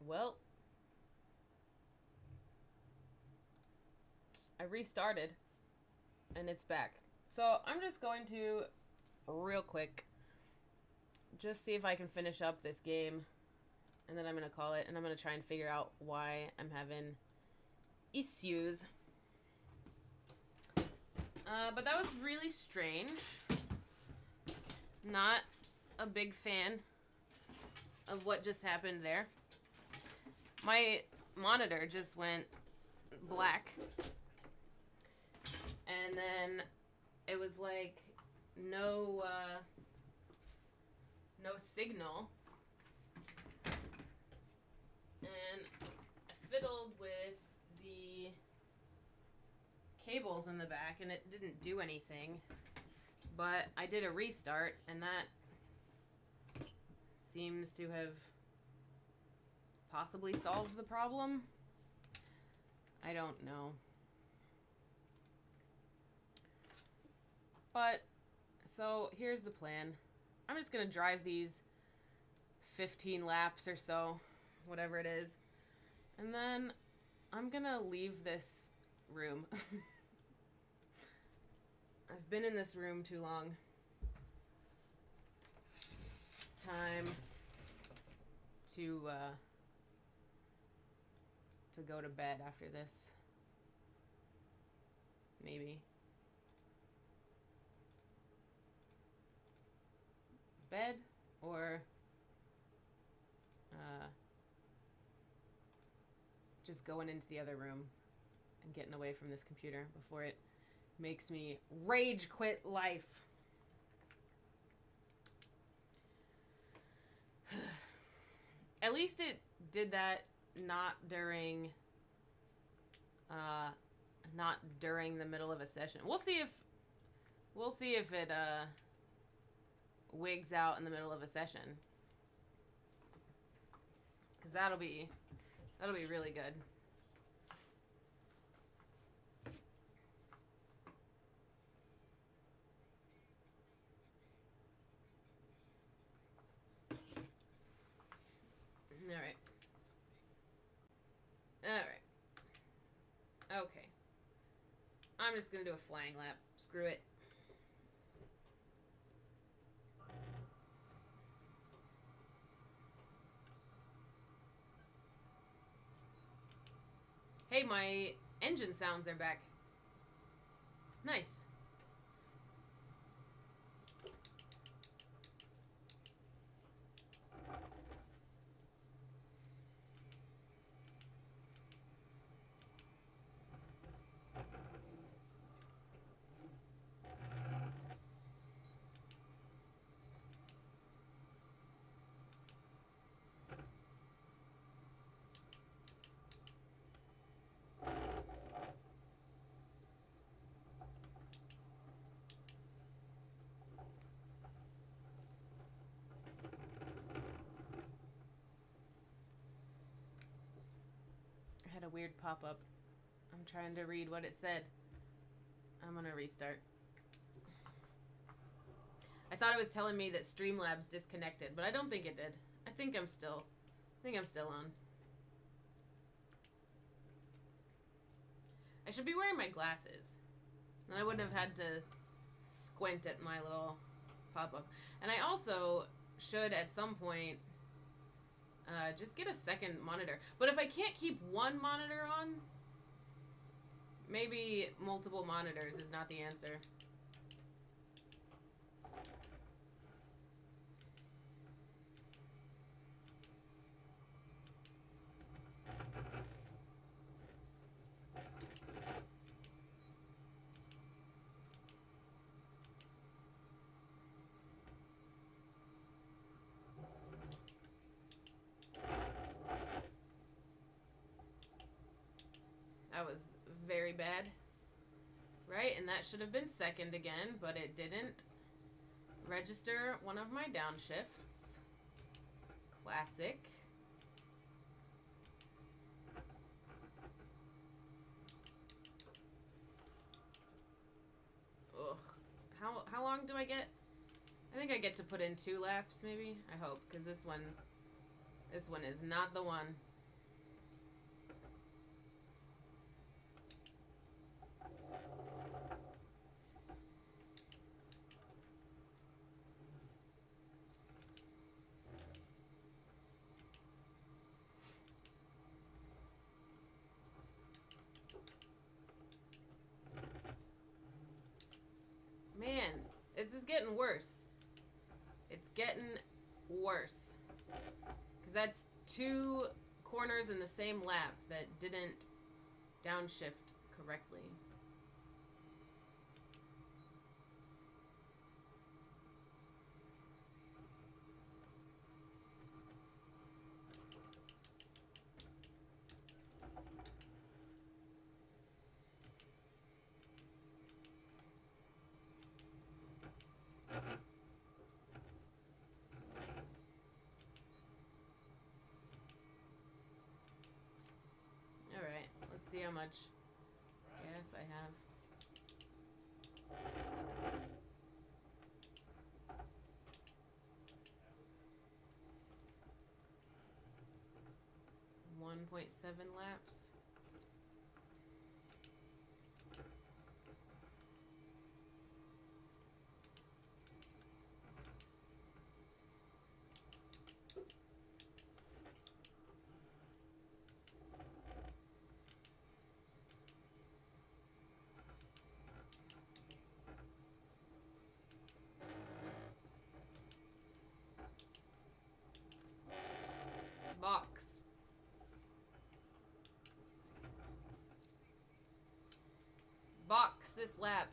Well, I restarted and it's back. So I'm just going to, real quick, just see if I can finish up this game. And then I'm going to call it. And I'm going to try and figure out why I'm having issues. But that was really strange. Not a big fan of what just happened there. My monitor just went black. And then it was like no signal. And I fiddled with the cables in the back and it didn't do anything. But I did a restart and that seems to have possibly solved the problem. I don't know. But, so here's the plan. I'm just going to drive these 15 laps or so, whatever it is. And then I'm going to leave this room. I've been in this room too long. It's time to go to bed after this. Maybe. Bed or just going into the other room and getting away from this computer before it makes me rage quit life. At least it did that not during the middle of a session. We'll see if it wigs out in the middle of a session. Cause that'll be really good. Alright. Okay. I'm just gonna do a flying lap. Screw it. Hey, my engine sounds are back. Nice. I had a weird pop-up. I'm trying to read what it said. I'm gonna restart. I thought it was telling me that Streamlabs disconnected, but I don't think it did. I think I'm still on. I should be wearing my glasses. Then I wouldn't have had to squint at my little pop-up. And I also should at some point just get a second monitor. But if I can't keep one monitor on, maybe multiple monitors is not the answer. That was very bad. Right, and that should have been second again, but it didn't register one of my downshifts. Classic. Ugh. How long do I get? I think I get to put in 2 laps, maybe? I hope, because this one is not the one. is getting worse. It's getting worse. Because that's 2 corners in the same lap that didn't downshift correctly. Alright, let's see how much gas I have. .7 laps. Box. Box this lap.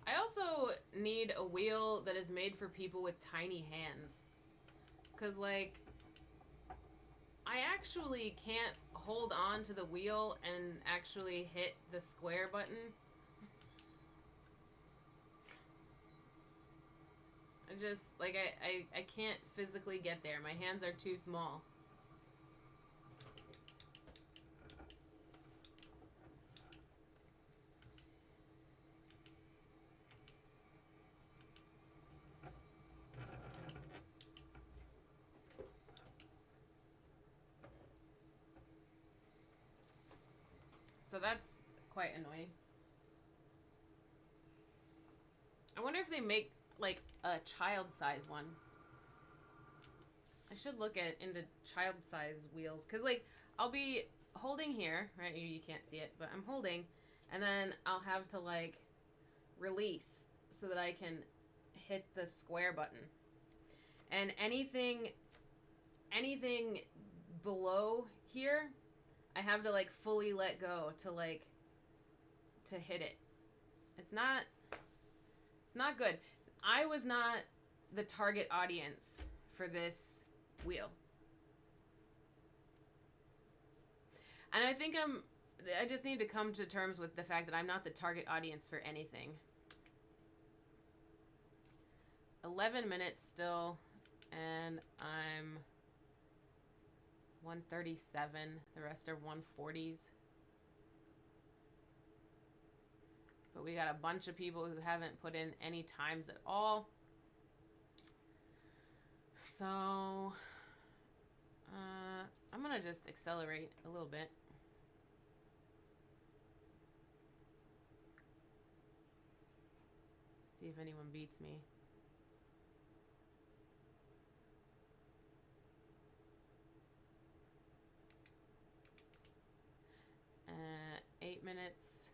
I also need a wheel that is made for people with tiny hands. Because, like, I actually can't hold on to the wheel and actually hit the square button. I just, like, I can't physically get there. My hands are too small. So that's quite annoying. I wonder if they make, like, a child-size one. I should look into child-size wheels. Because, like, I'll be holding here, right? You can't see it, but I'm holding. And then I'll have to, like, release so that I can hit the square button. And anything below here, I have to, like, fully let go to, like, to hit it. It's not good. I was not the target audience for this wheel. And I think I just need to come to terms with the fact that I'm not the target audience for anything. 11 minutes still, and I'm 137. The rest are 140s. But we got a bunch of people who haven't put in any times at all. So, I'm going to just accelerate a little bit. See if anyone beats me. 8 minutes.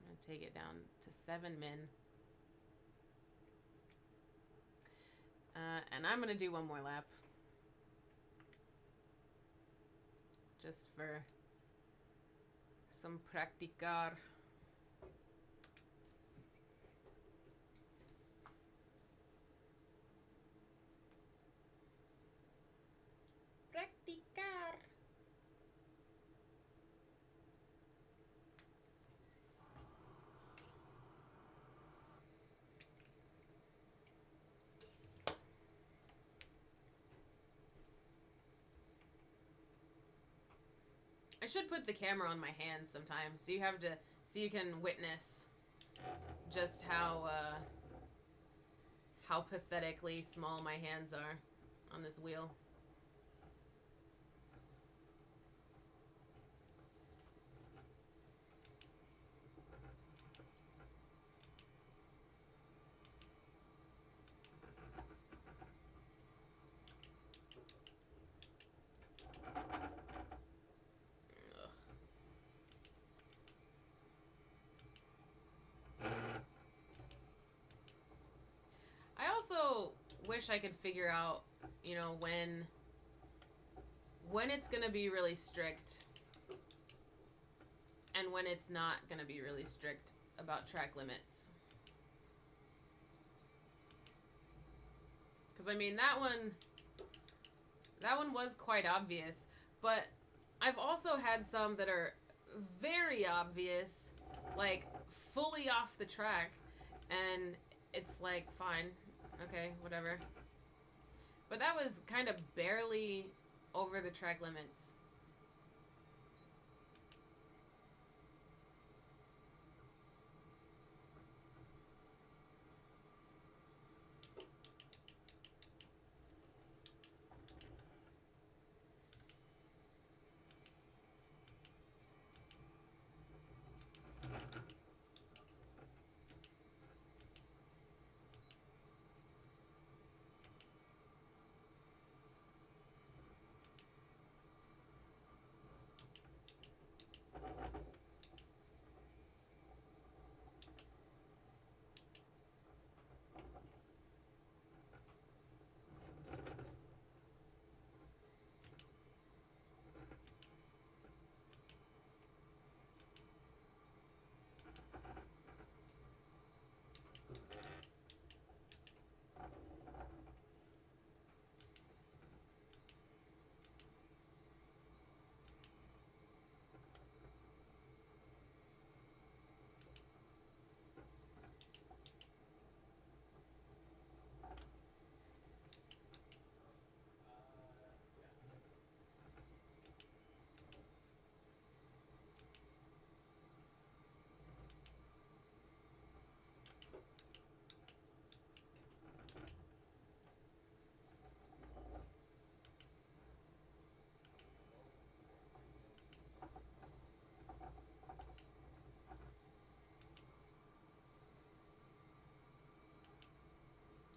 I'm going to take it down to 7 min. And I'm going to do one more lap. Just for some practicar. Practicar. I should put the camera on my hands sometime, so you can witness just how pathetically small my hands are on this wheel. wish I could figure out, you know, when it's gonna be really strict and when it's not gonna be really strict about track limits. Because I mean that one was quite obvious, but I've also had some that are very obvious, like fully off the track, and it's like, fine, okay, whatever. But that was kind of barely over the track limits.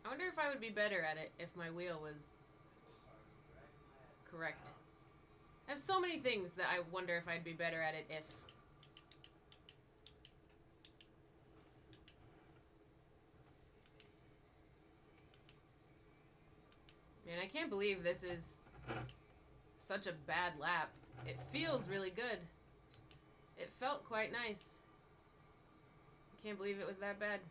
I wonder if I would be better at it if my wheel was correct. I have so many things that I wonder if I'd be better at it if. Man, I can't believe this is such a bad lap. It feels really good. It felt quite nice. I can't believe it was that bad.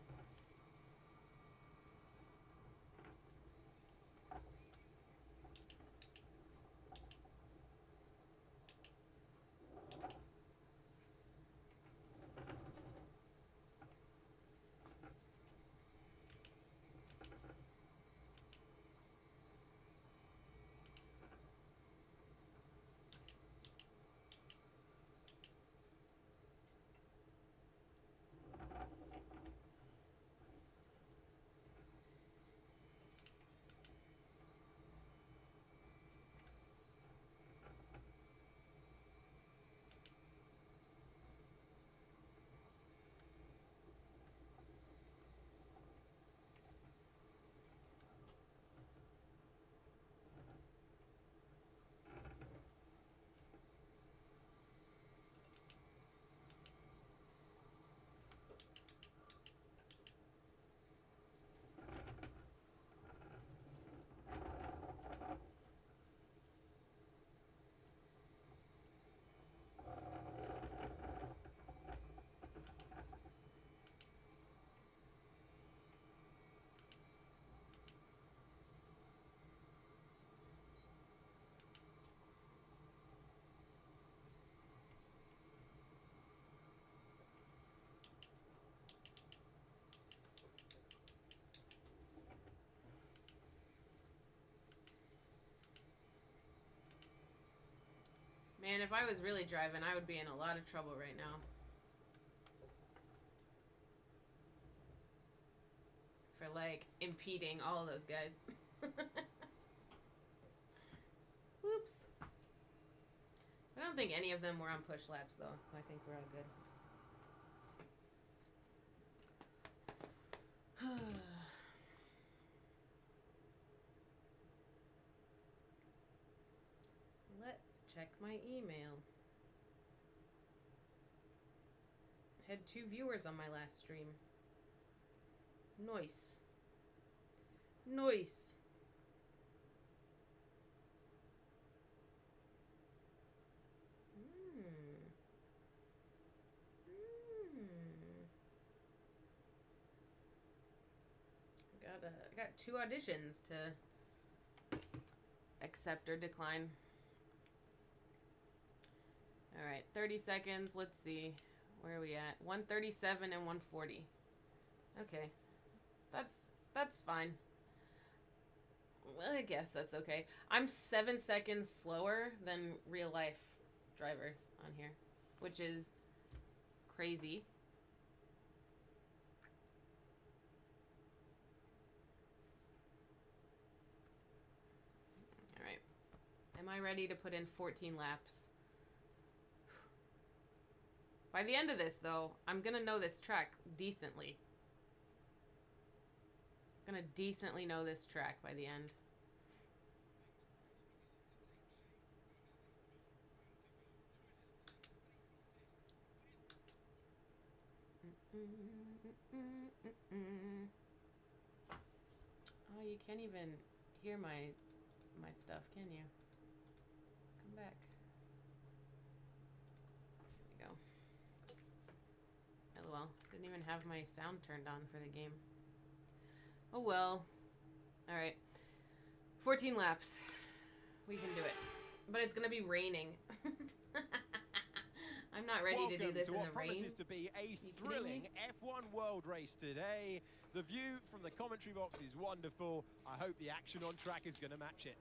Man, if I was really driving, I would be in a lot of trouble right now. For, like, impeding all those guys. Whoops. I don't think any of them were on push laps, though, so I think we're all good. Let's check my email. Had 2 viewers on my last stream. Nice. Nice. I got 2 auditions to accept or decline. All right, 30 seconds. Let's see. Where are we at? 137 and 140. Okay. That's fine. Well, I guess that's okay. I'm 7 seconds slower than real life drivers on here, which is crazy. All right. Am I ready to put in 14 laps? By the end of this, though, I'm going to know this track decently. I'm going to decently know this track by the end. Oh, you can't even hear my stuff, can you? Come back. There we go. Oh well, didn't even have my sound turned on for the game. Oh well. Alright. 14 laps. We can do it. But it's gonna be raining. I'm not ready to do this in the rain. Promises to be a thrilling F1 World Race today. The view from the commentary box is wonderful. I hope the action on track is going to match it.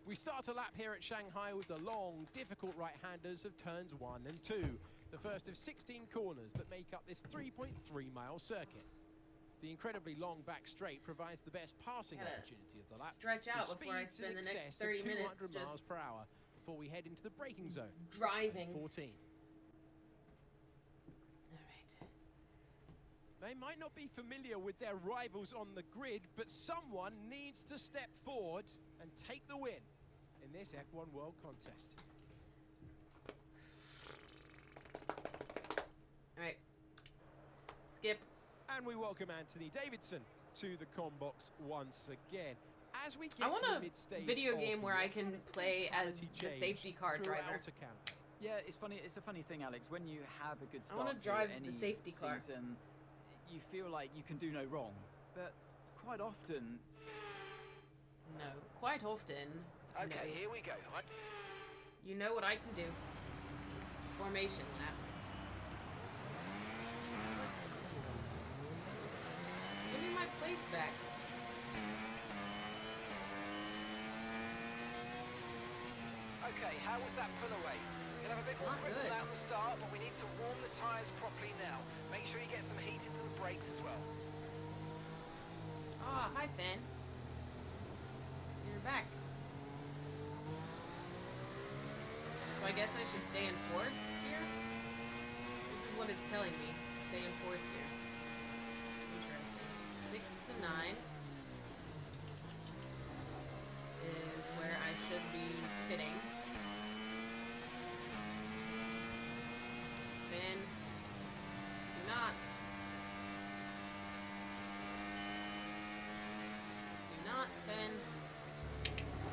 We start a lap here at Shanghai with the long, difficult right-handers of turns 1 and 2. The first of 16 corners that make up this 3.3-mile circuit. The incredibly long back straight provides the best passing opportunity of the lap. Stretch out before I spend the next 30 minutes 200 miles per hour before we head into the braking zone. Driving. 14. All right. They might not be familiar with their rivals on the grid, but someone needs to step forward and take the win in this F1 World Contest. All right. Skip. And we welcome Anthony Davidson to the combox once again. As we get I want to a the mid-stage video game where I can play as the safety car driver. Yeah, it's funny. It's a funny thing, Alex. When you have a good start I want to drive any the safety car. season, you feel like you can do no wrong. But quite often... No. Quite often... Okay, no. here we go. You know what I can do. Formation lap. Give me my place back. Okay, how was that pull away? You'll have a bit more grip on that at the start, but we need to warm the tyres properly now. Make sure you get some heat into the brakes as well. Ah, hi Finn. You're back. So I guess I should stay in 4th here? This is what it's telling me. Stay in 4th here. Interesting. 6 to 9 is where I should be pitting. Finn, do not. Do not, Finn.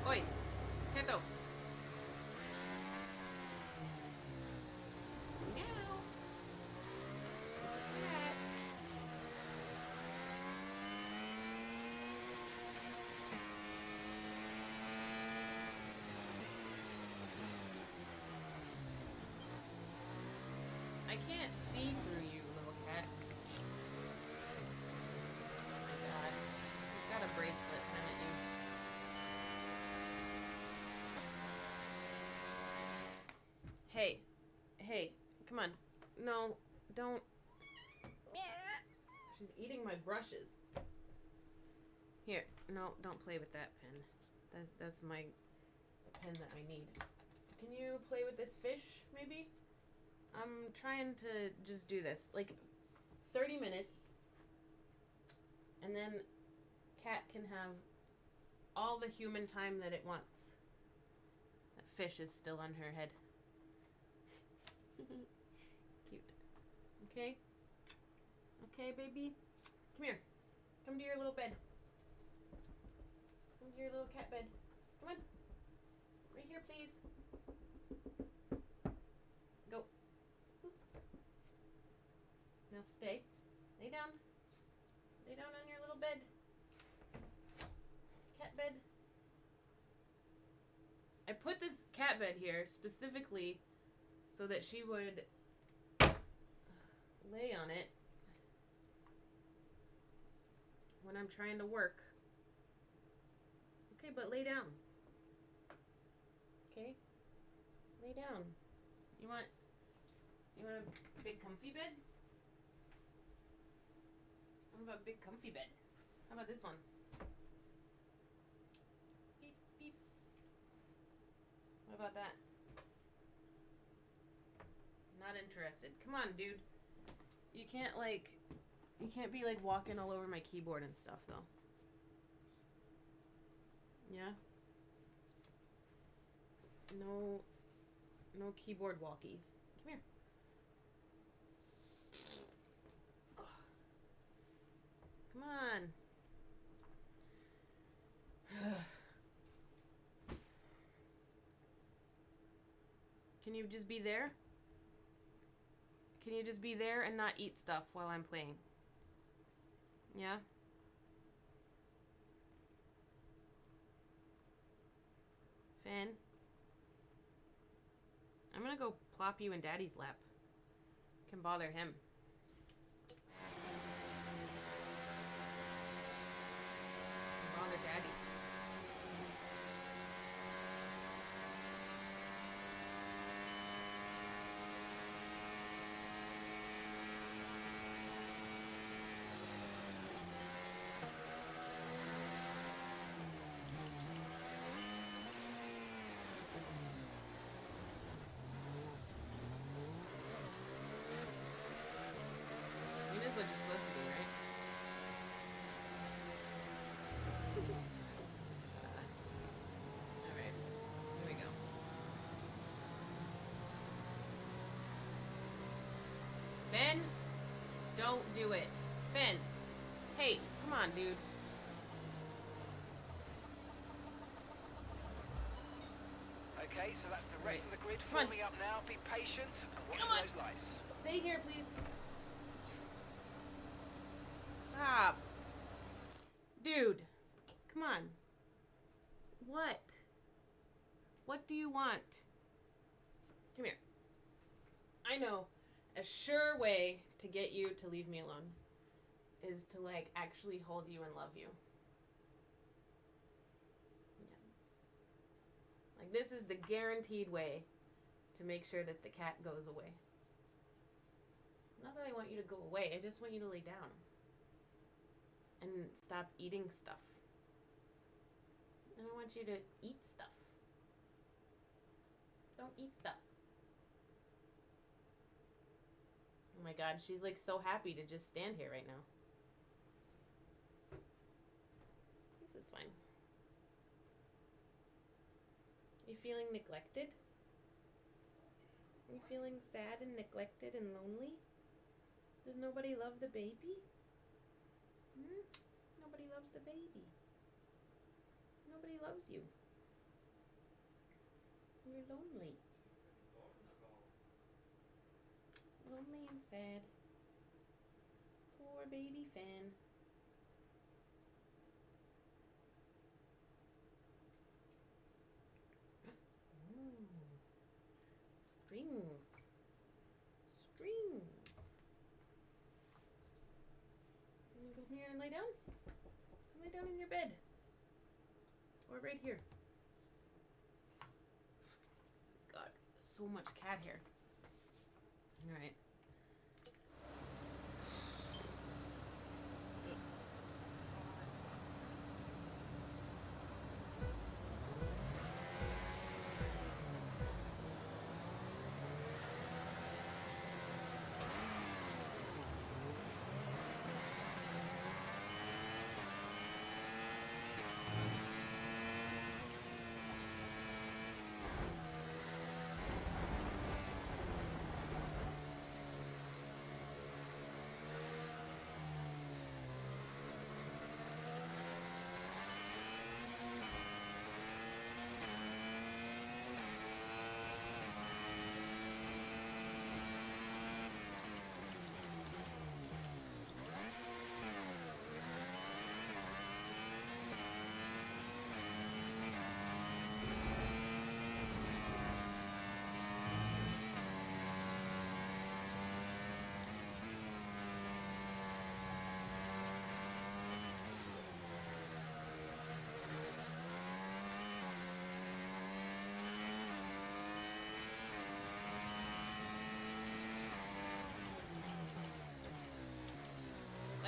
Oi, quieto. Meow. Cat. I can't see through you, little cat. Oh my god. You've got a bracelet, haven't you? Hey. Hey. Come on. No. Don't. She's eating my brushes. Here. No, don't play with that pen. That's my pen that I need. Can you play with this fish, maybe? I'm trying to just do this. Like, 30 minutes. And then cat can have all the human time that it wants. That fish is still on her head. Cute. Okay? Okay, baby? Come here. Come to your little bed. Come to your little cat bed. Come on. Right here, please. Go. Oop. Now stay. Lay down. Lay down on your little bed. Cat bed. I put this cat bed here specifically so that she would lay on it when I'm trying to work. Okay, but lay down. Okay? Lay down. You want a big comfy bed? How about a big comfy bed? How about this one? Beep, beep. What about that? Not interested. Come on, dude. You can't be like walking all over my keyboard and stuff though. Yeah? No keyboard walkies. Come here. Come on. Can you just be there? Can you just be there and not eat stuff while I'm playing? Yeah? Finn? I'm gonna go plop you in Daddy's lap. Can bother him. Can bother Daddy. That's what you're supposed to do, right? Alright, here we go. Finn, don't do it. Finn, hey, come on, dude. Okay, so that's the rest of the grid Come on. forming up now. Be patient and watch Come on. those lights. Stay here, please. Stop. Dude, come on. What? What do you want? Come here. I know a sure way to get you to leave me alone is to, like, actually hold you and love you. Yeah. Like, this is the guaranteed way to make sure that the cat goes away. Not that I want you to go away, I just want you to lay down. And stop eating stuff. And I want you to eat stuff. Don't eat stuff. Oh my god, she's like so happy to just stand here right now. This is fine. You feeling neglected? Are you feeling sad and neglected and lonely? Does nobody love the baby? Nobody loves the baby. Nobody loves you. You're lonely. Lonely and sad. Poor baby Finn. Ooh. Strings. Strings. You wanna go here and lay down? Lay down in your bed. Or right here. God, so much cat hair. Alright.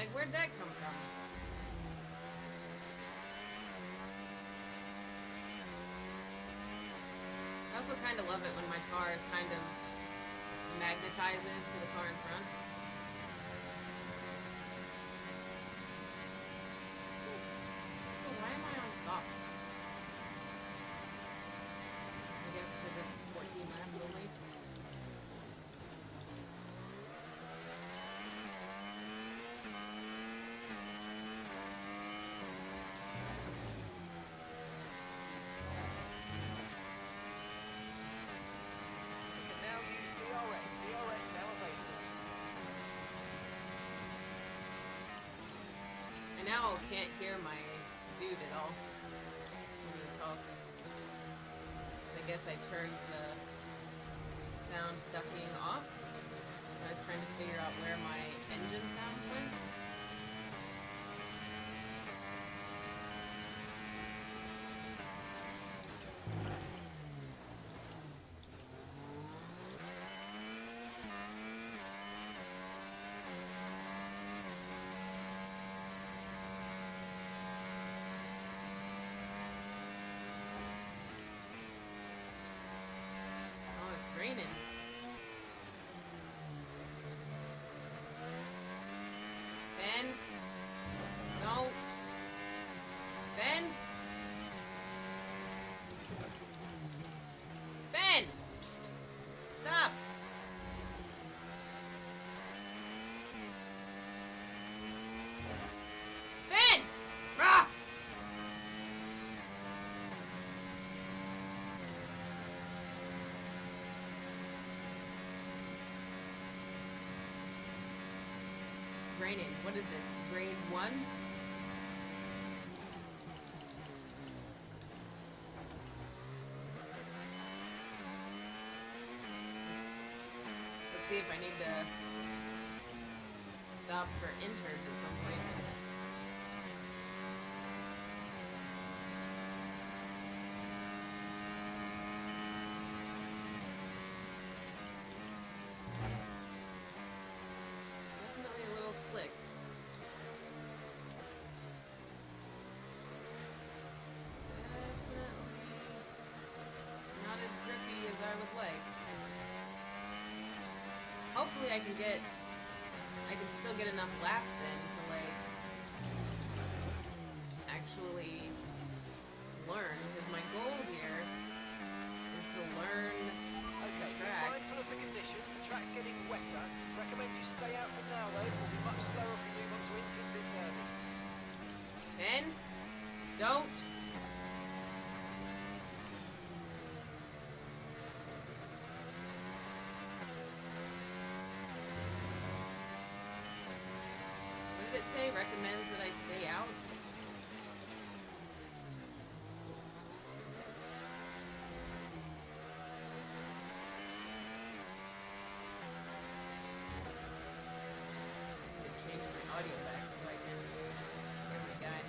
Like, where'd that come from? I also kind of love it when my car kind of magnetizes to the car in front. So why am I on softs? I guess because it's 14 laps only. You can now use DRS. DRS now available. I now can't hear my dude at all when he talks. So I guess I turned the sound ducking off. I was trying to figure out where my engine sound went. Oh, it's raining. Ben? Don't. Ben? Ben! Psst. Stop! Ben! Ah! It's raining. What is this? Grade 1? Let's see if I need to stop for inters at some point. Definitely a little slick. Definitely not as grippy as I would like. Hopefully I can still get enough laps in to like actually learn, because my goal here is to learn Okay, be track. mindful of the conditions. The track's getting wetter. Recommend you stay out for now, though. It will be much slower if you move on to inters this early. Ben, don't. What did it say? Recommends that I stay out? I'm gonna change my audio back so I can hear my guy.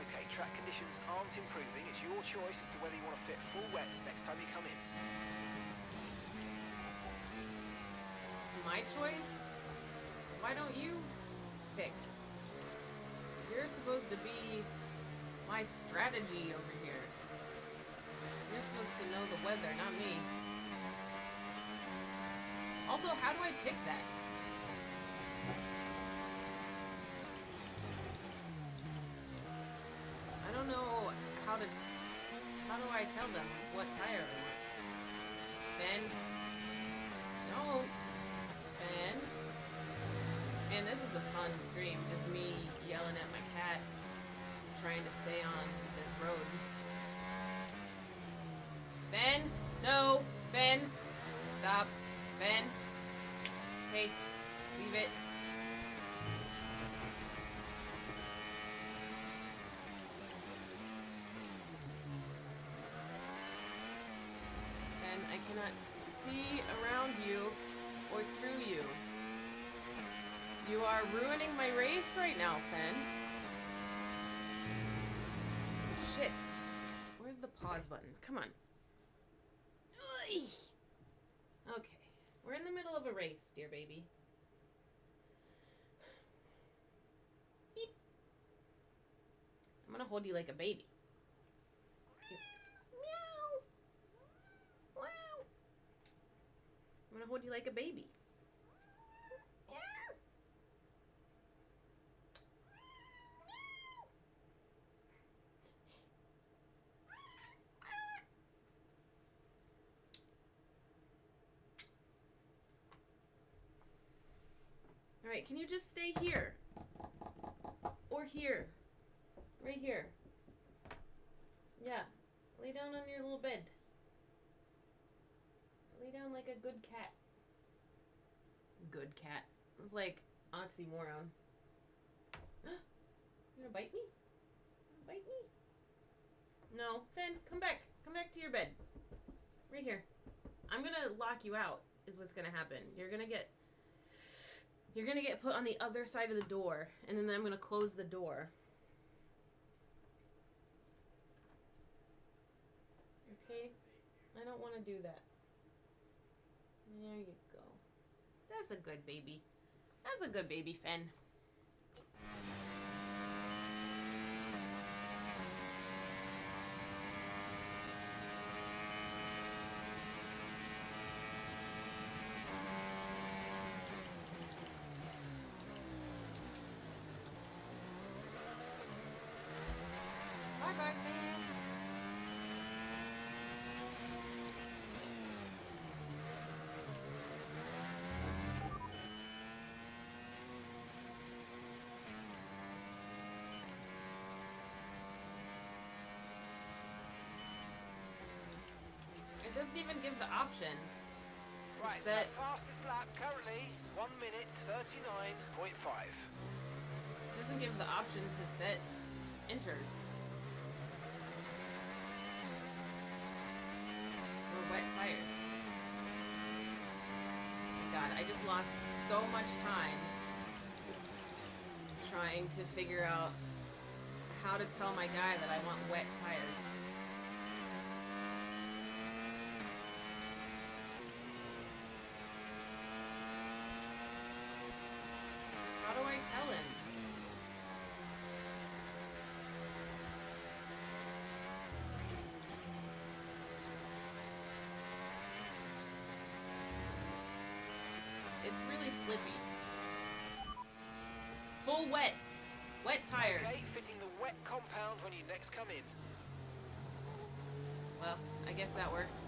Okay, track conditions aren't improving. It's your choice as to whether you want to fit full wets next time you come in. It's my choice? Why don't you pick? You're supposed to be my strategy over here. You're supposed to know the weather, not me. Also, how do I pick that? I don't know how do I tell them what tire I want? Ben? Don't. Ben? Man, this is a fun stream. Just me yelling at my cat, trying to stay on this road. Finn? No! Finn! Stop. Finn? Hey, leave it. Finn, I cannot see around you or through you. You are ruining my race right now, Finn. Shit. Where's the pause button? Come on. Oy. Okay. We're in the middle of a race, dear baby. Beep. I'm gonna hold you like a baby. Meow. Wow. I'm gonna hold you like a baby. Alright, can you just stay here? Or here. Right here. Yeah. Lay down on your little bed. Lay down like a good cat. Good cat. It's like oxymoron. You gonna bite me? Bite me? No. Finn, come back. Come back to your bed. Right here. I'm gonna lock you out, is what's gonna happen. You're gonna get put on the other side of the door, and then I'm gonna close the door. Okay? I don't want to do that. There you go. That's a good baby. That's a good baby, Finn. Bye-bye, Finn. It doesn't even give the option to Right, set. so fastest lap currently 1 minute 39.5. It doesn't give the option to set enters. Or wet tires. God, I just lost so much time trying to figure out how to tell my guy that I want wet tires. How do I tell him? It's really slippy. Full wets. Wet tires. Okay, fitting the wet compound when you next come in. Well, I guess that worked.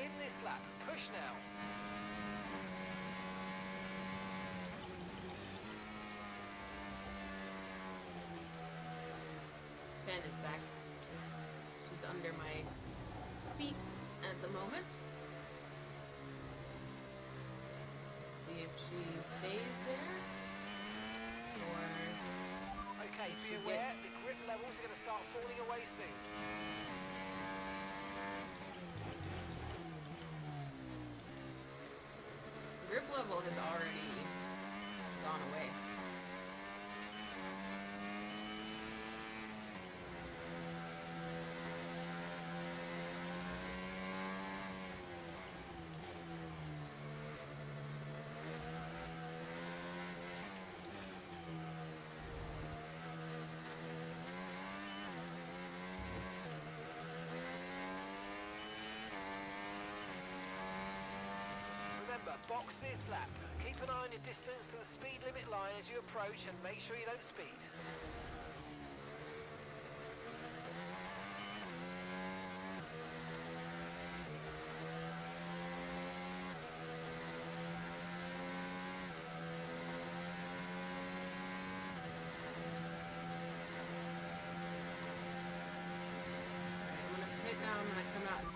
In this lap, push now. Fan is back. She's under my feet at the moment. See if she stays there. Or Okay, she be aware, gets- the grip levels are going to start falling away soon. grip level has already gone away. box this lap. Keep an eye on your distance to the speed limit line as you approach and make sure you don't speed.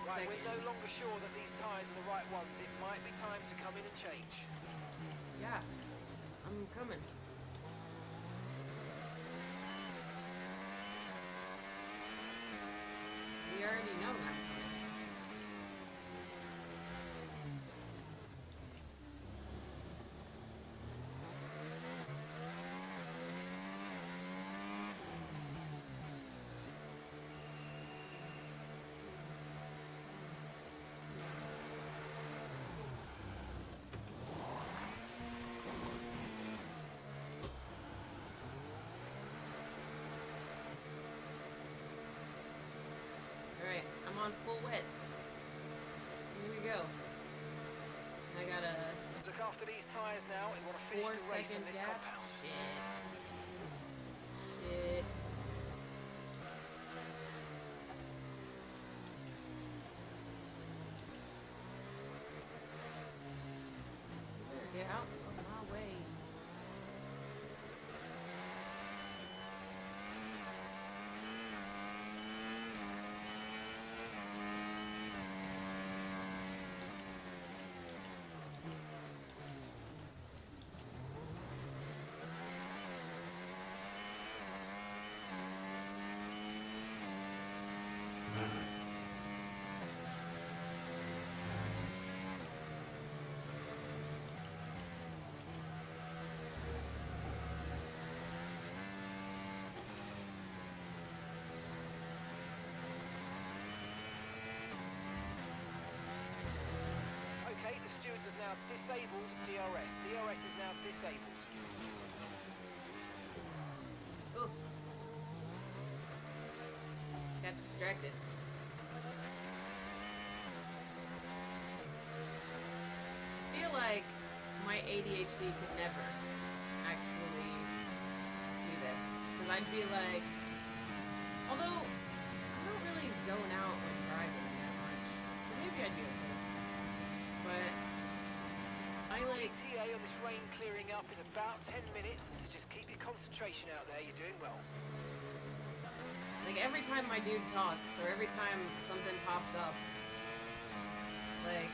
Right, we're no longer sure that these tyres are the right ones. It might be time to come in and change. Yeah, I'm coming. We already know that. Alright, I'm on full widths. Here we go. I got a Look after these tyres now. You want to finish the race 4-second on this gap. compound. Shit. You better get out of my way. Okay, the stewards have now disabled DRS. DRS is now disabled. Ooh. Got distracted. I feel like my ADHD could never actually do this. Because I'd be like, although I don't really zone out when driving that much. So maybe I'd be okay. But I like, ETA on this rain clearing up is about 10 minutes, so just keep your concentration out there. You're doing well. like every time my dude talks or every time something pops up, like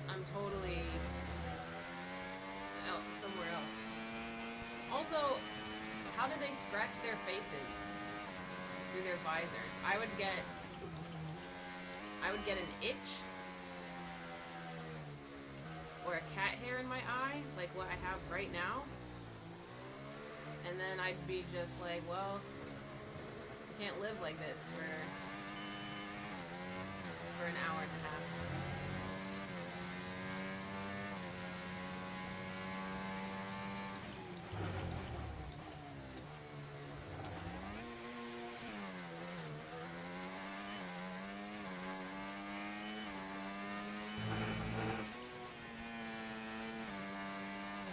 I'm totally out somewhere else. Also, how do they scratch their faces through their visors? I would get an itch or a cat hair in my eye, like what I have right now. And then I'd be just like, well, I can't live like this for an hour and a half.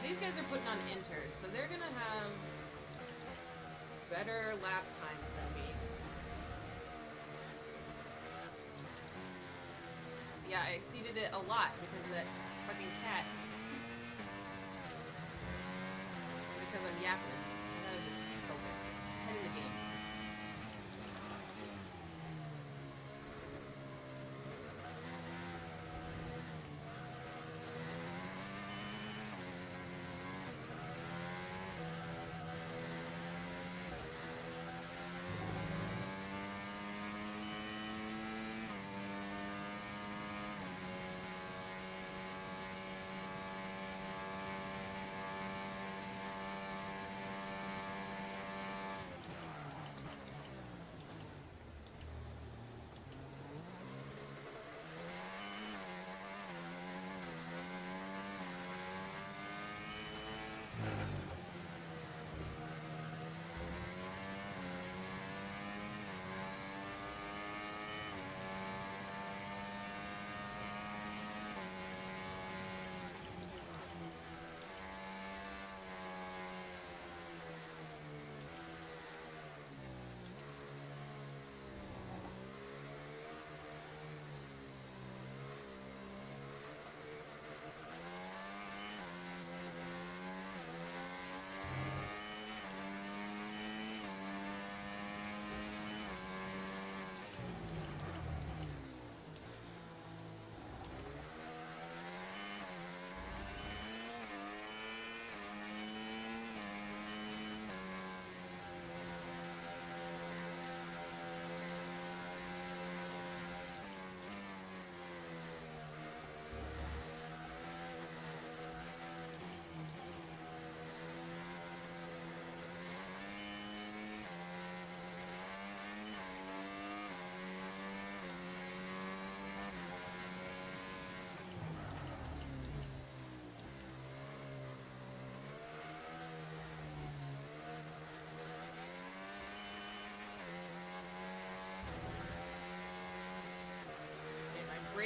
These guys are putting on inters, so they're gonna have better lap times than me. Yeah, I exceeded it a lot because of that fucking cat. Because I'm yapping. I gotta just focus. Head in the game.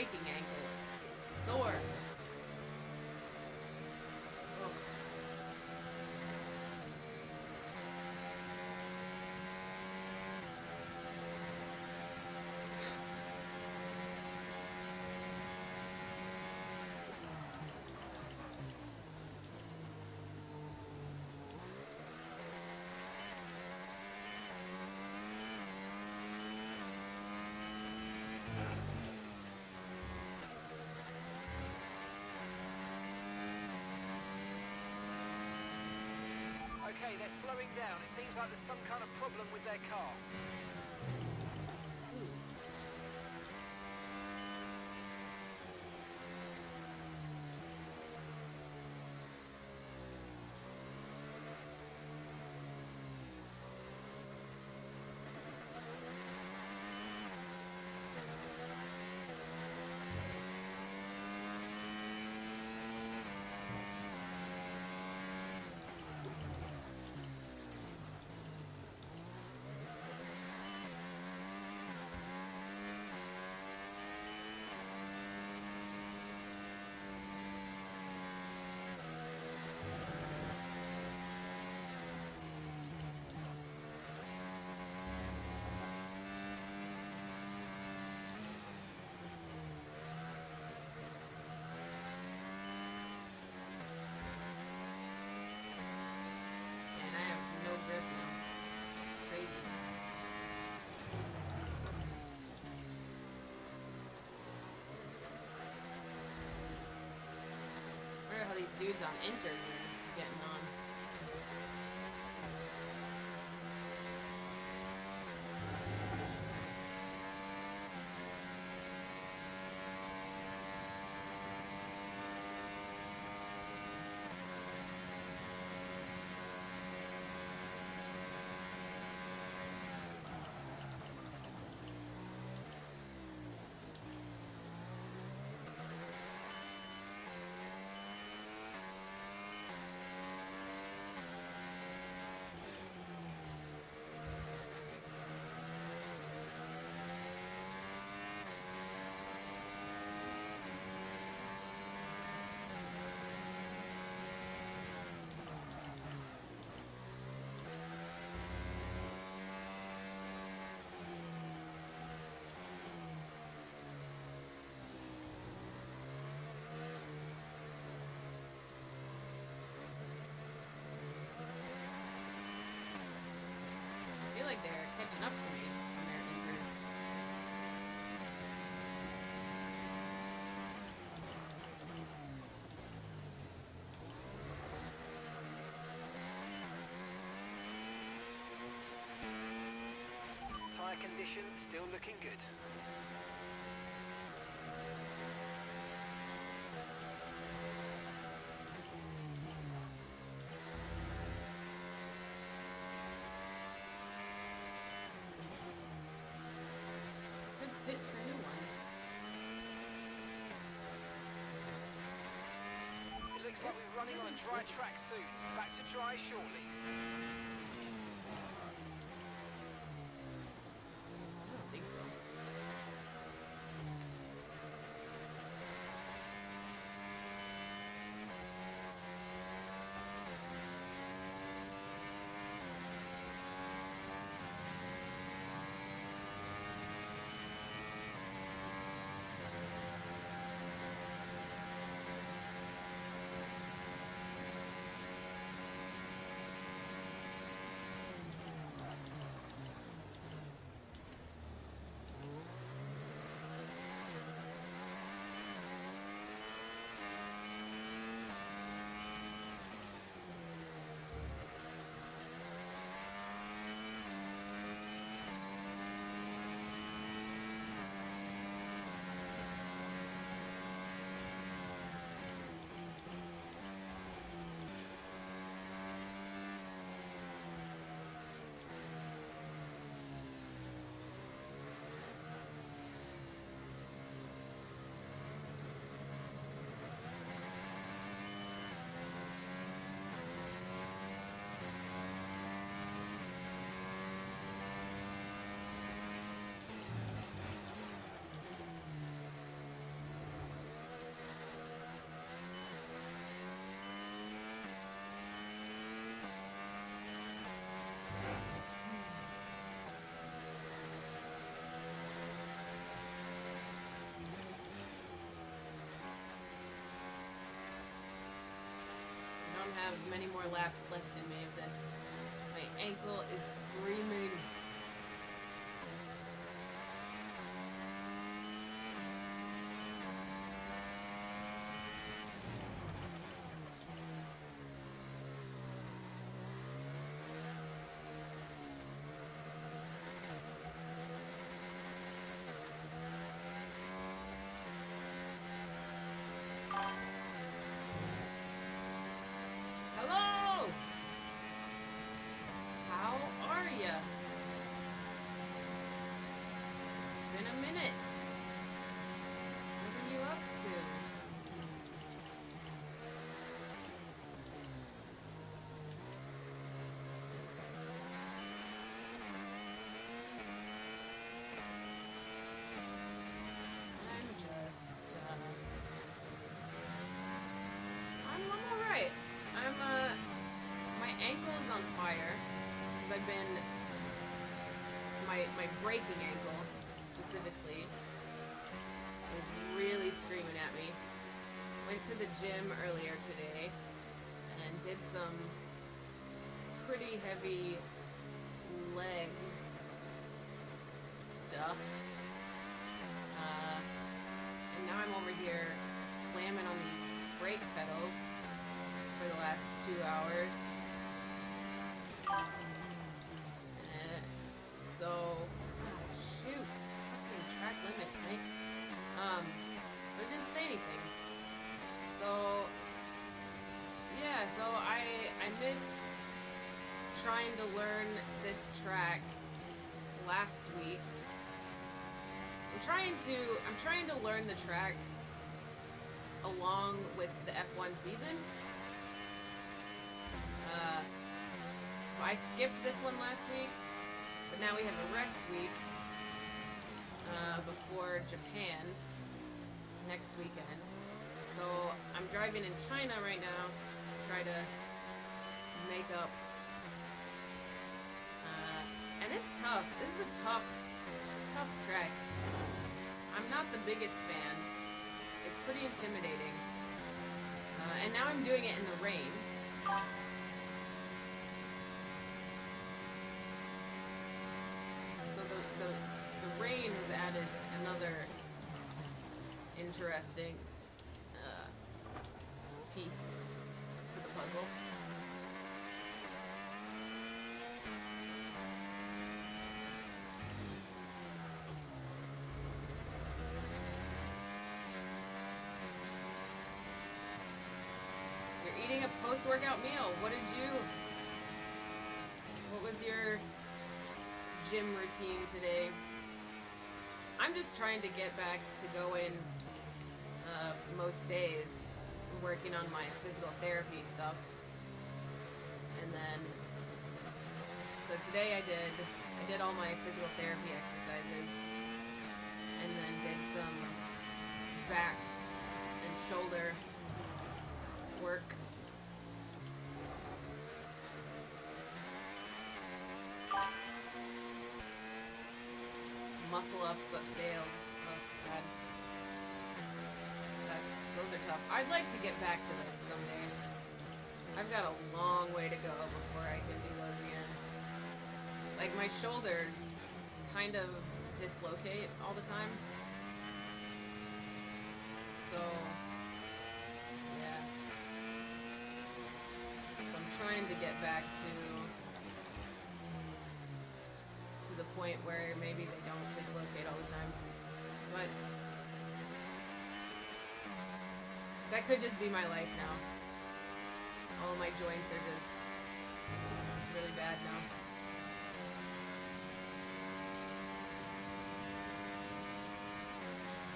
braking ankle is sore. Ugh. Okay, they're slowing down. It seems like there's some kind of problem with their car. And I have no grip now. Crazy. I wonder how these dudes on inters are getting on. I feel like they're catching up to me on their inters. Tyre condition still looking good. Good pit for new ones. It looks like we're running on a dry track soon. Back to dry shortly. I don't think so. many more laps left in me of this. My ankle is screaming. Hello! How are ya? Been a minute. What are you up to? I'm just, I'm alright. My ankle is on fire because I've been, my braking ankle specifically is really screaming at me. Went to the gym earlier today and did some pretty heavy leg stuff. And now I'm over here slamming on these brake pedals for the last 2 hours. Shoot, fucking track limits, mate. But it didn't say anything. So, yeah, so I missed trying to learn this track last week. I'm trying to learn the tracks along with the F1 season. I skipped this one last week, but now we have a rest week before Japan next weekend. So I'm driving in China right now to try to make up. And it's tough. This is a tough track. I'm not the biggest fan. It's pretty intimidating. And now I'm doing it in the rain. So the rain has added another interesting piece to the puzzle. You're eating a post-workout meal. What was your gym routine today? I'm just trying to get back to going most days, working on my physical therapy stuff. And then, so today I did all my physical therapy exercises, and then did some back and shoulder work. Muscle ups but failed. Oh god. Those are tough. I'd like to get back to those someday. I've got a long way to go before I can do those again. Like, my shoulders kind of dislocate all the time. So, yeah. So I'm trying to get back to the point where maybe they don't dislocate all the time. But that could just be my life now. All of my joints are just really bad now.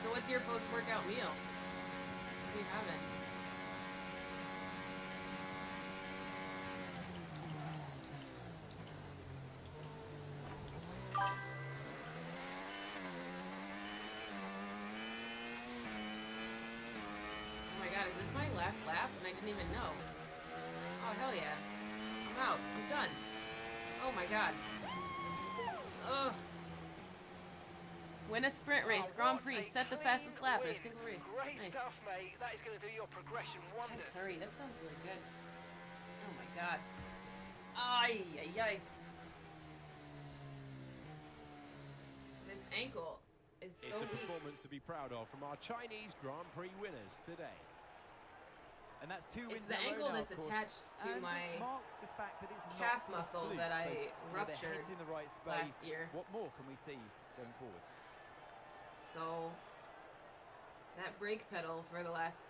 So what's your post-workout meal? What are you having? Is this my last lap? And I didn't even know. Oh, hell yeah. I'm out. I'm done. Oh my god. Ugh. Win a sprint race. Grand Prix. Set the fastest lap in a single race. Great Nice. stuff, mate. That is going to do your progression wonders. Curry. That sounds really good. Oh my god. Ay, ay, ay. This ankle is so It's a weak. performance to be proud of from our Chinese Grand Prix winners today. And that's two It's wins the in a row ankle now, that's of course. attached to And my it marks the fact that it's calf not a muscle fluke. that I So, you know, ruptured the head's in the right space. last year. What more can we see going forward? So that brake pedal for the last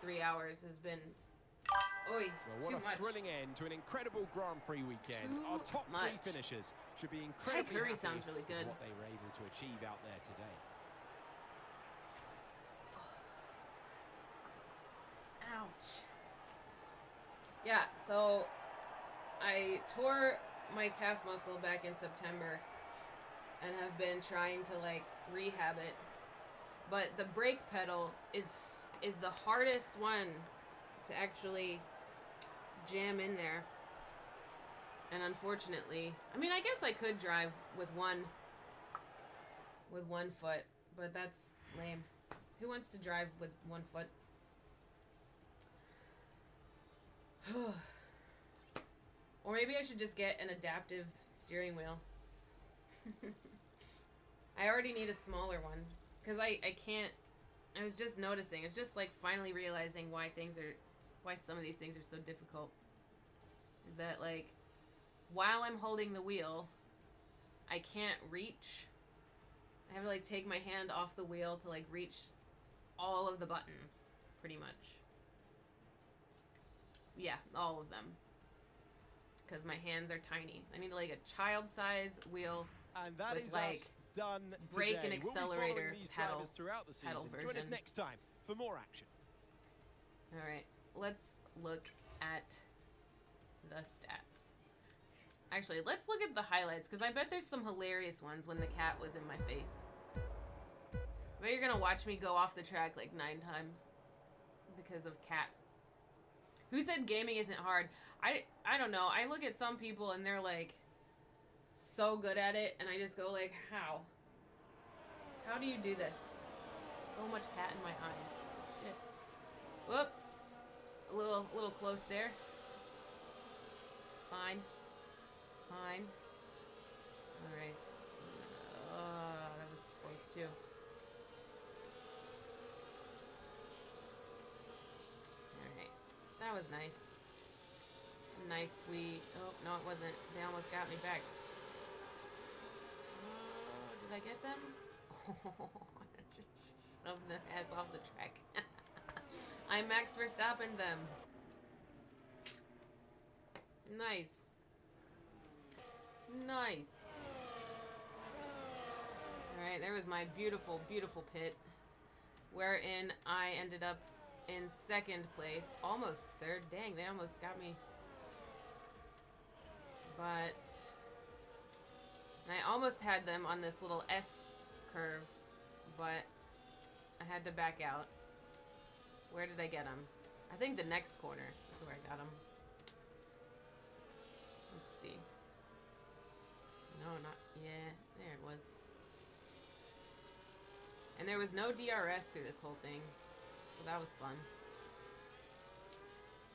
3 hours has been, oi, Well, what too a much. thrilling end to an incredible Grand Prix weekend. Too Our top much. 3 finishers should be incredibly Curry happy sounds really with good. what they were able to achieve out there today. Ouch. Yeah, so I tore my calf muscle back in September and have been trying to like rehab it. But the brake pedal is the hardest one to actually jam in there. And unfortunately, I mean, I guess I could drive with one foot, but that's lame. Who wants to drive with 1 foot? Or maybe I should just get an adaptive steering wheel. I already need a smaller one. Because I can't... I was just noticing. It's just like finally realizing why some of these things are so difficult. Is that like, while I'm holding the wheel, I can't reach. I have to like take my hand off the wheel to like reach all of the buttons. Pretty much. Yeah, all of them. Because my hands are tiny. I need like a child-size wheel And that with is like us done brake and today. We'll be accelerator following these pedal- drivers throughout the season. pedal Join us versions. next time for more action. Alright, let's look at the stats. Actually, let's look at the highlights, because I bet there's some hilarious ones when the cat was in my face. I bet you're gonna watch me go off the track like 9 times because of cat. Who said gaming isn't hard? I don't know. I look at some people and they're like so good at it, and I just go like, how? How do you do this? So much cat in my eyes. Shit. Whoop. A little close there. Fine. Fine. Alright. That was close too. Alright. That was nice. Nice sweet. Oh, no it wasn't. They almost got me back. Did I get them? Oh, I just shoved their ass off the track. I Max Verstappen them. Nice. Nice. Alright, there was my beautiful, beautiful pit, wherein I ended up in 2nd place. Almost 3rd. Dang, they almost got me. But I almost had them on this little S curve, but I had to back out. Where did I get them? I think the next corner is where I got them. Let's see. No, not... Yeah, there it was. And there was no DRS through this whole thing, so that was fun.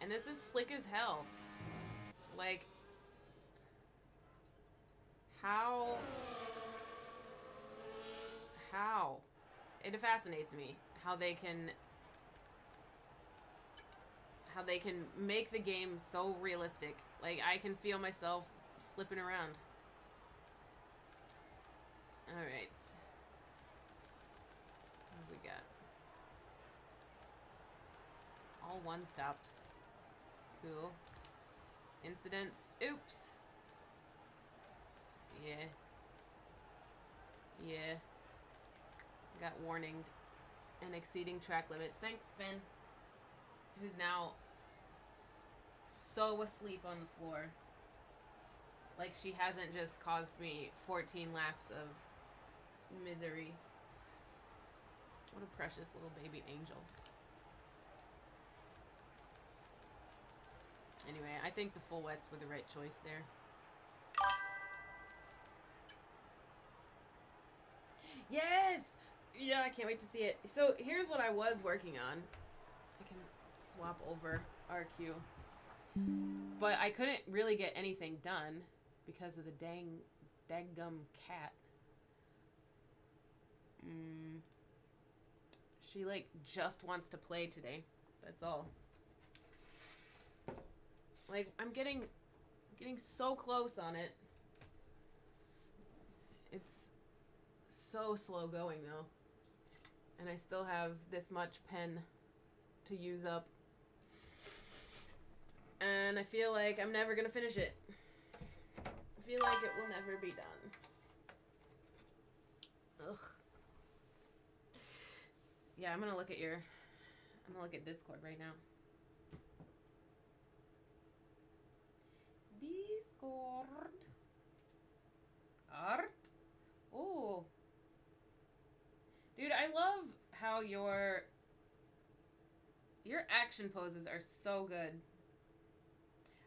And this is slick as hell. Like... How? It fascinates me how they can make the game so realistic. Like, I can feel myself slipping around. Alright. What have we got? All 1 stops. Cool. Incidents. Oops. Yeah. Yeah. Got warninged. And exceeding track limits. Thanks, Finn. Who's now so asleep on the floor. Like she hasn't just caused me 14 laps of misery. What a precious little baby angel. Anyway, I think the full wets were the right choice there. Yes! Yeah, I can't wait to see it. So here's what I was working on. I can swap over RQ. But I couldn't really get anything done because of the daggum cat. She, like, just wants to play today. That's all. Like, I'm getting so close on it. It's so slow going, though. And I still have this much pen to use up. And I feel like I'm never gonna finish it. I feel like it will never be done. Ugh. Yeah, I'm gonna look at Discord right now. Discord. Art. Oh. Dude, I love how your action poses are so good.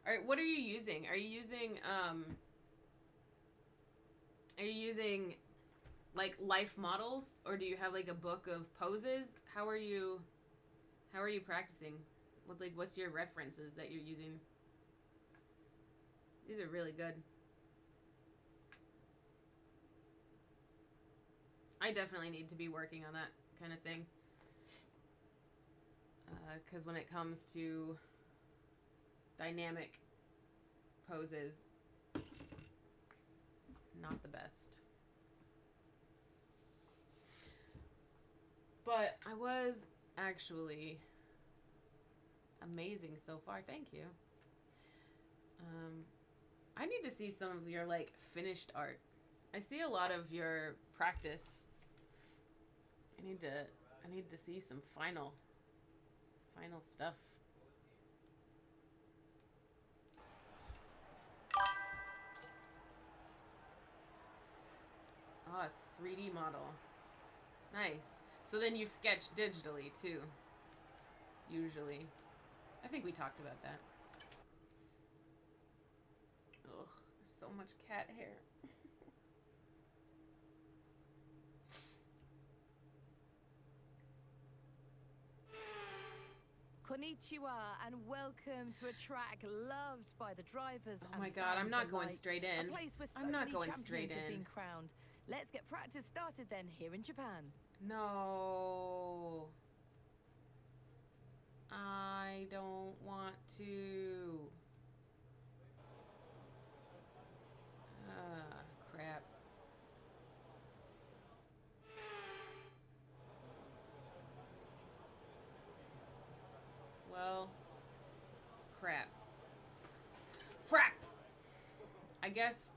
Alright, what are you using? Are you using like life models, or do you have like a book of poses? How are you practicing? What's your references that you're using? These are really good. I definitely need to be working on that kind of thing. Because when it comes to dynamic poses, not the best. But I was actually amazing so far. Thank you. I need to see some of your, like, finished art. I see a lot of your practice. I need to see some final stuff. Oh, a 3D model. Nice. So then you sketch digitally too. Usually. I think we talked about that. Ugh, so much cat hair. Konnichiwa and welcome to a track loved by the drivers. Oh my god, I'm not going straight in. A place where so I'm not many going champions straight have in. been crowned. Let's get practice started then here in Japan. No. I don't want to. Ah, crap. Well, crap. Crap! I guess.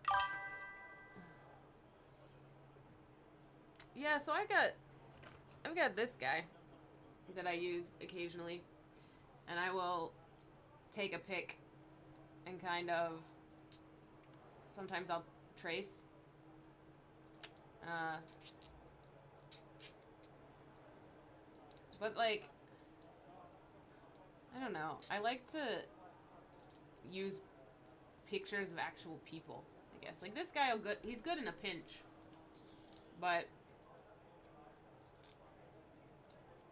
Yeah, so I've got this guy that I use occasionally, and I will take a pick and kind of, sometimes I'll trace. But like, I don't know. I like to use pictures of actual people, I guess. Like this guy, he's good in a pinch, but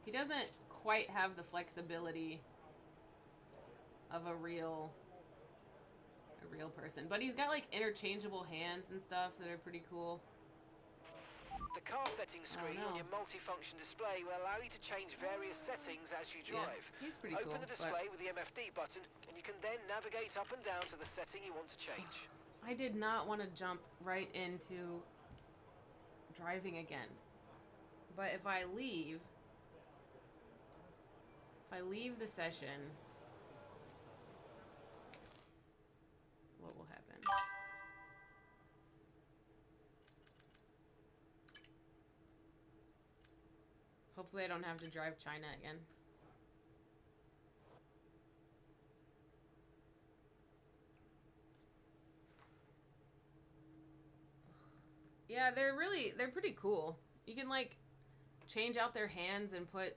he doesn't quite have the flexibility of a real person. But he's got like interchangeable hands and stuff that are pretty cool. The car settings screen on your multifunction display will allow you to change various settings as you drive. Yeah, he's pretty cool. Open the display with the MFD button, and you can then navigate up and down to the setting you want to change. I did not want to jump right into driving again. But if I leave the session, what will happen? Hopefully I don't have to drive China again. Yeah, they're pretty cool. You can like change out their hands and put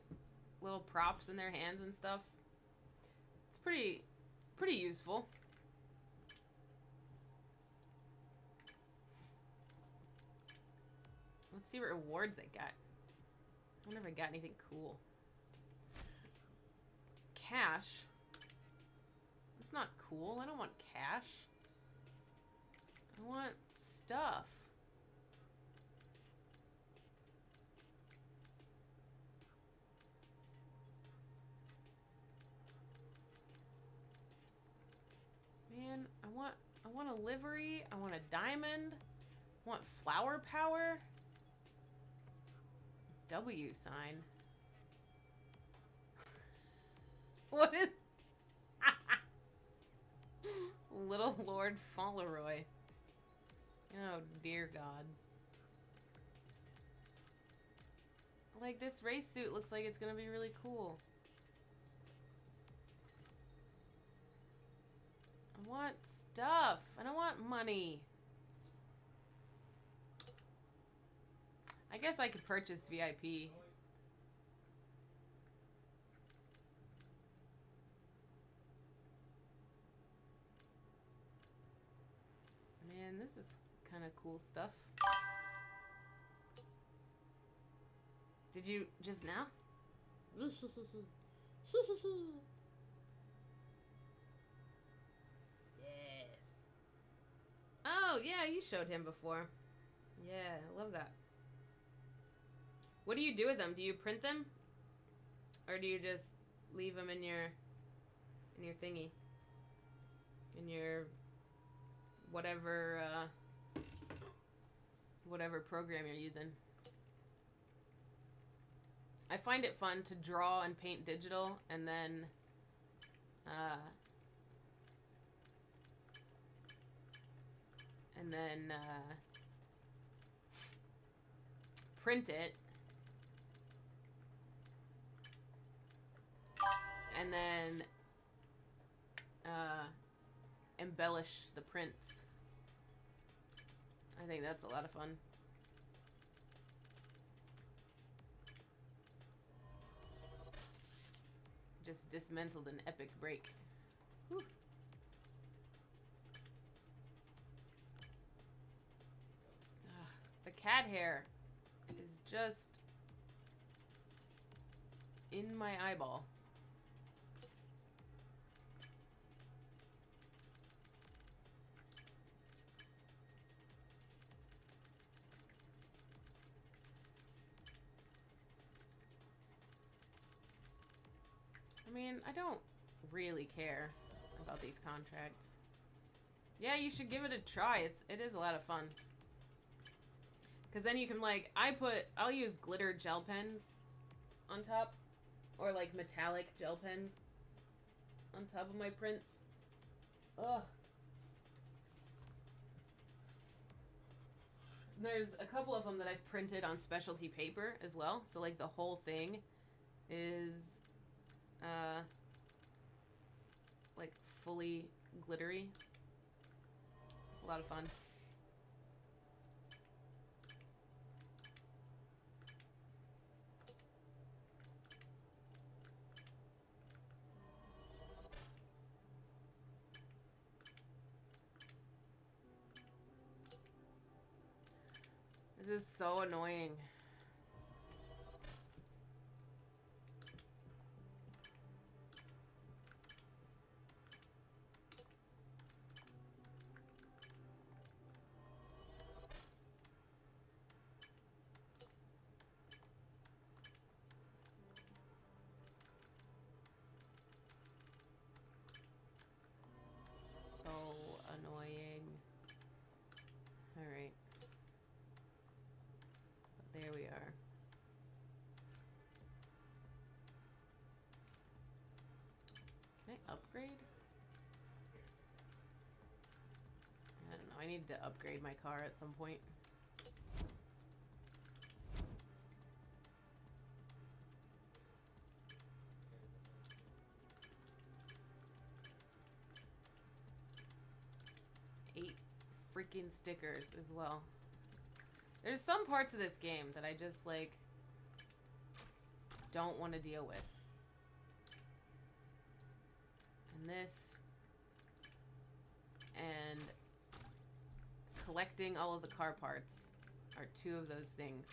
little props in their hands and stuff. It's pretty useful. Let's see what rewards I got. I wonder if I got anything cool. Cash. It's not cool. I don't want cash. I want stuff. Man, I want a livery. I want a diamond. I want flower power. W sign. What is... Little Lord Fauntleroy. Oh, dear God. Like, this race suit looks like it's gonna be really cool. I want stuff. I don't want money. I guess I could purchase VIP. Man, this is kind of cool stuff. Did you just now? Yes. Oh, yeah, you showed him before. Yeah, I love that. What do you do with them? Do you print them? Or do you just leave them in your thingy? In your whatever whatever program you're using. I find it fun to draw and paint digital and then print it and then embellish the prints. I think that's a lot of fun. Just dismantled an epic break. Whew. The cat hair is just in my eyeball. I mean, I don't really care about these contracts. Yeah, you should give it a try. It is a lot of fun. Because then you can, like, I'll use glitter gel pens on top. Or, like, metallic gel pens on top of my prints. Ugh. There's a couple of them that I've printed on specialty paper as well. So, like, the whole thing is, like, fully glittery. It's a lot of fun. This is so annoying. So annoying. Alright. There we are. Can I upgrade? I don't know. I need to upgrade my car at some point. Freaking stickers as well. There's some parts of this game that I just, like, don't want to deal with. And this. And collecting all of the car parts are two of those things.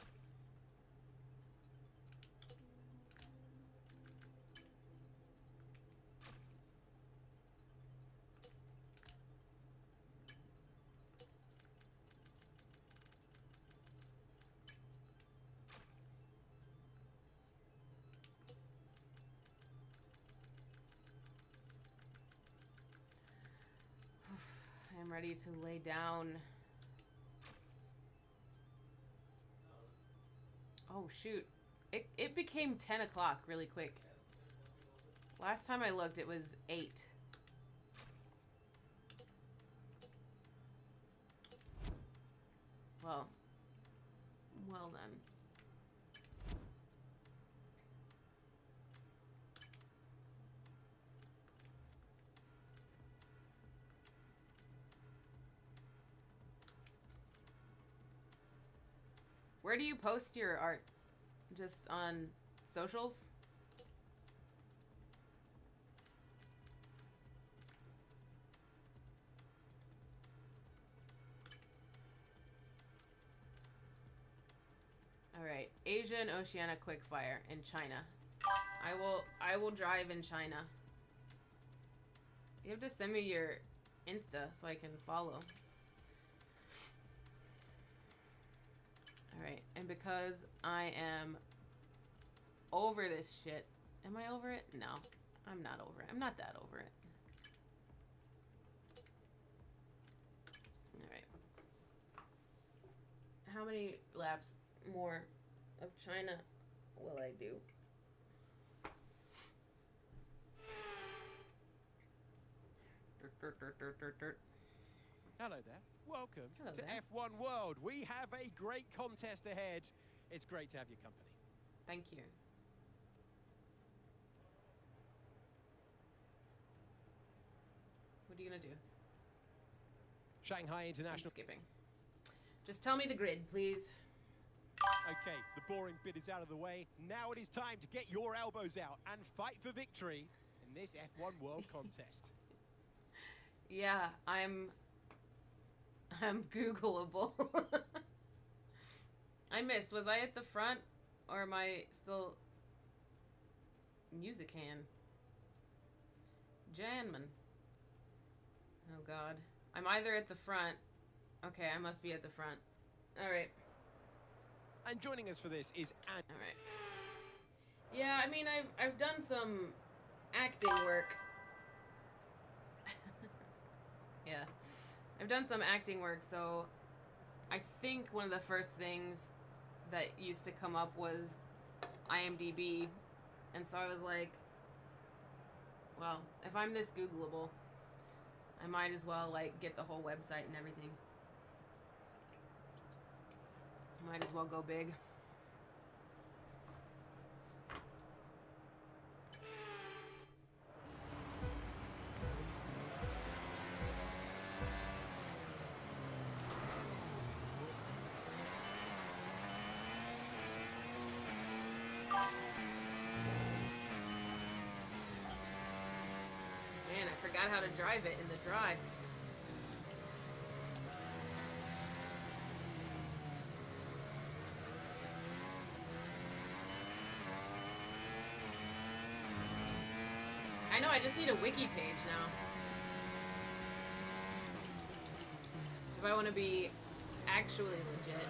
I'm ready to lay down. Oh, shoot. It became 10 o'clock really quick. Last time I looked, it was 8. Well then. Where do you post your art? Just on socials? Alright, Asia and Oceania quickfire in China. I will drive in China. You have to send me your Insta so I can follow. Alright, and because I am over this shit. Am I over it? No, I'm not over it. I'm not that over it. Alright. How many laps more of China will I do? Hello there. Welcome Hello to there. F1 World. We have a great contest ahead. It's great to have your company. Thank you. What are you gonna do? Shanghai I'm International. skipping. Just tell me the grid, please. Okay, the boring bit is out of the way. Now it is time to get your elbows out and fight for victory in this F1 World contest. Yeah, I'm Googleable. I missed. Was I at the front or am I still music hand? Janman. Oh god. I'm either at the front. Okay, I must be at the front. Alright. And joining us for this is Anne. Alright. Yeah, I mean I've done some acting work. Yeah. I've done some acting work, so I think one of the first things that used to come up was IMDb. And so I was like, well, if I'm this Googleable, I might as well like get the whole website and everything. Might as well go big. Man, I forgot how to drive it in the drive. I know, I just need a wiki page now. If I want to be actually legit.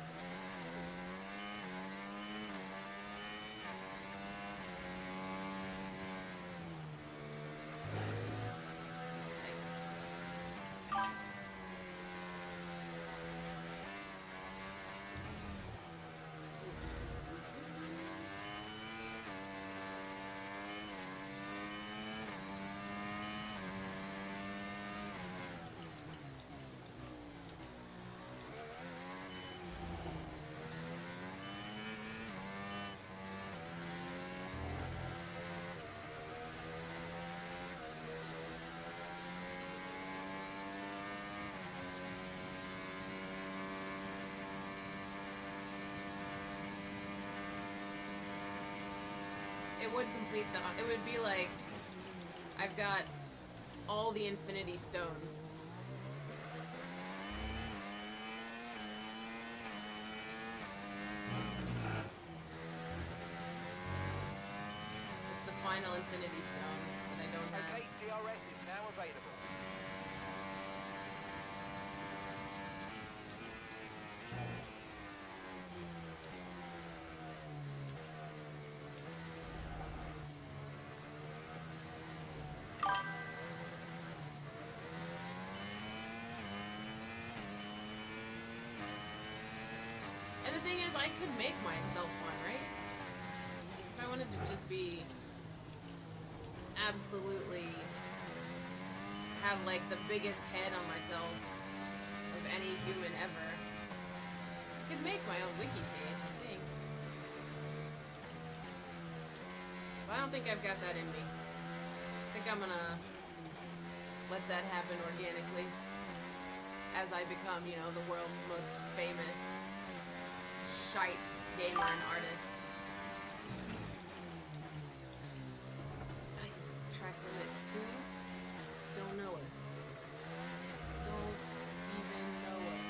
It would complete the... It would be like... I've got all the infinity stones. It's the final infinity stone that I don't have. Okay, DRS is now available. I could make myself one, right? If I wanted to just be absolutely have like the biggest head on myself of any human ever, I could make my own wiki page, I think. But I don't think I've got that in me. I think I'm gonna let that happen organically as I become, you know, the world's most famous shite gamer and artist. Track limits. Who? Don't know it. Don't even know it.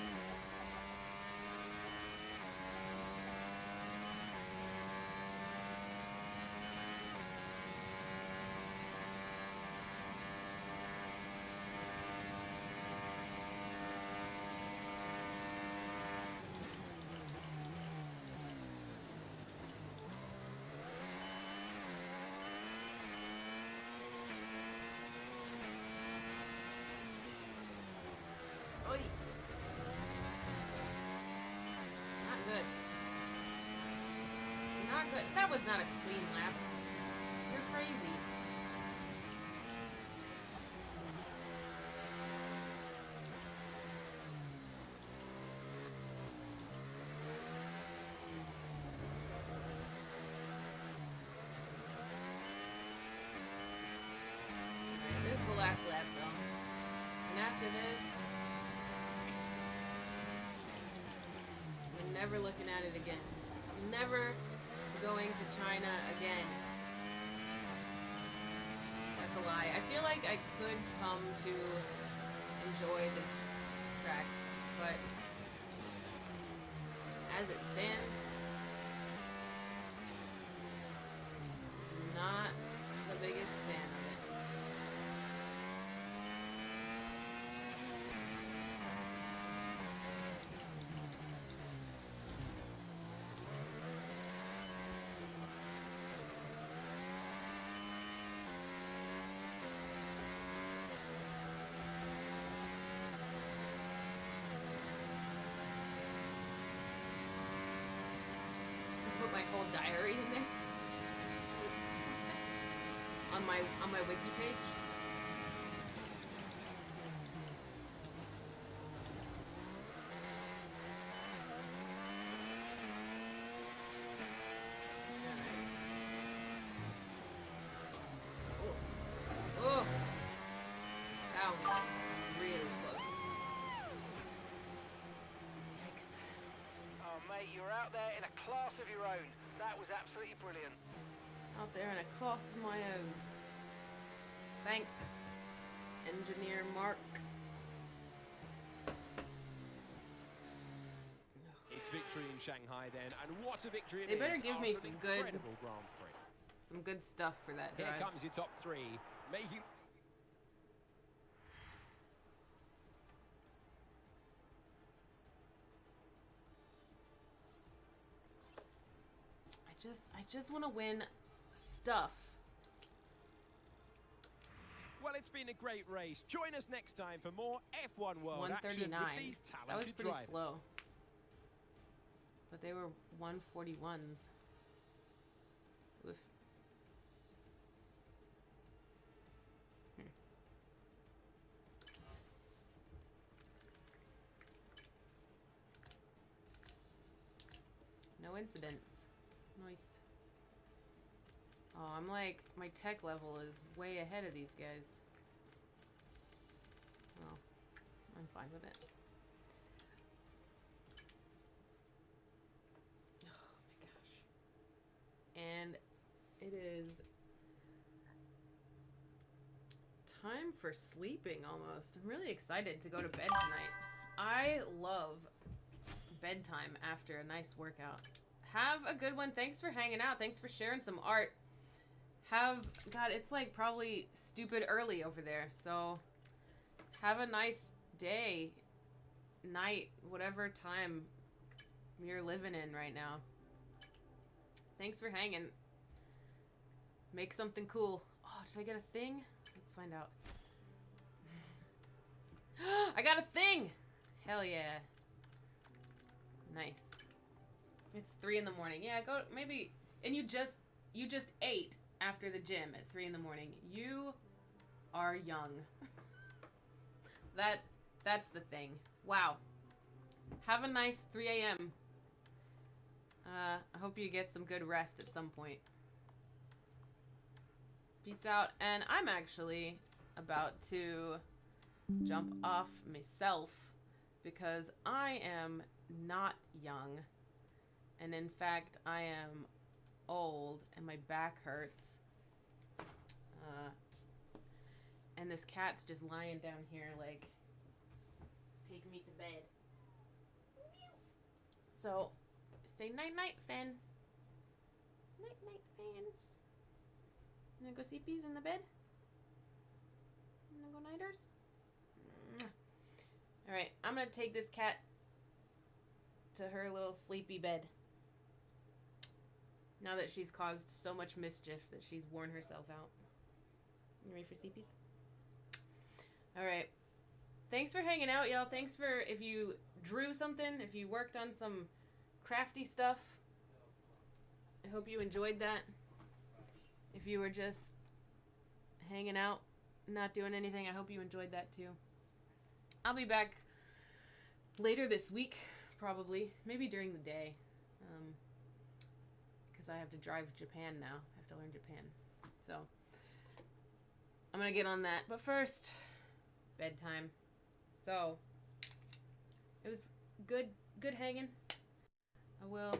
Oy. Not good. Not good. That was not a clean lap. You're crazy. Alright, this is the last lap though. And after this, I'm never looking at it again. I'm never going to China again. That's a lie. I feel like I could come to enjoy this track, but as it stands, not the biggest fan of it. Put my whole diary in there on my wiki page. Alright. Oh, that was really close. Yikes. Oh, mate, you're out there in a class of your own. That was absolutely brilliant. Out there in a class of my own. Thanks, Engineer Mark. It's victory in Shanghai then, and what a victory it They is better give me after an some good- incredible Grand Prix. Some good stuff for that Here drive. comes your top three, making... I just want to win stuff. Well, it's been a great race. Join us next time for more F1 World action 139. with these talented That was pretty drivers. slow. But they were 141s. Oof. No incidents. Nice. Oh, I'm like, my tech level is way ahead of these guys. Well, I'm fine with it. Oh my gosh. And it is time for sleeping almost. I'm really excited to go to bed tonight. I love bedtime after a nice workout. Have a good one. Thanks for hanging out. Thanks for sharing some art. God, it's like probably stupid early over there. So have a nice day, night, whatever time you're living in right now. Thanks for hanging. Make something cool. Oh, did I get a thing? Let's find out. I got a thing! Hell yeah. Nice. It's 3 in the morning. Yeah, go maybe. And you just ate after the gym at 3 in the morning. You are young. That's the thing. Wow. Have a nice 3 a.m. I hope you get some good rest at some point. Peace out. And I'm actually about to jump off myself because I am not young. And in fact, I am old and my back hurts. And this cat's just lying down here like, take me to bed. So, say night-night, Finn. Night-night, Finn. You wanna go see Peas in the bed? You wanna go nighters? Alright, I'm gonna take this cat to her little sleepy bed. Now that she's caused so much mischief that she's worn herself out. You ready for CPs? Alright. Thanks for hanging out, y'all. Thanks for if you drew something, if you worked on some crafty stuff. I hope you enjoyed that. If you were just hanging out, not doing anything, I hope you enjoyed that too. I'll be back later this week, probably. Maybe during the day. Because I have to drive Japan now. I have to learn Japan. So, I'm going to get on that. But first, bedtime. So, it was good hanging. I will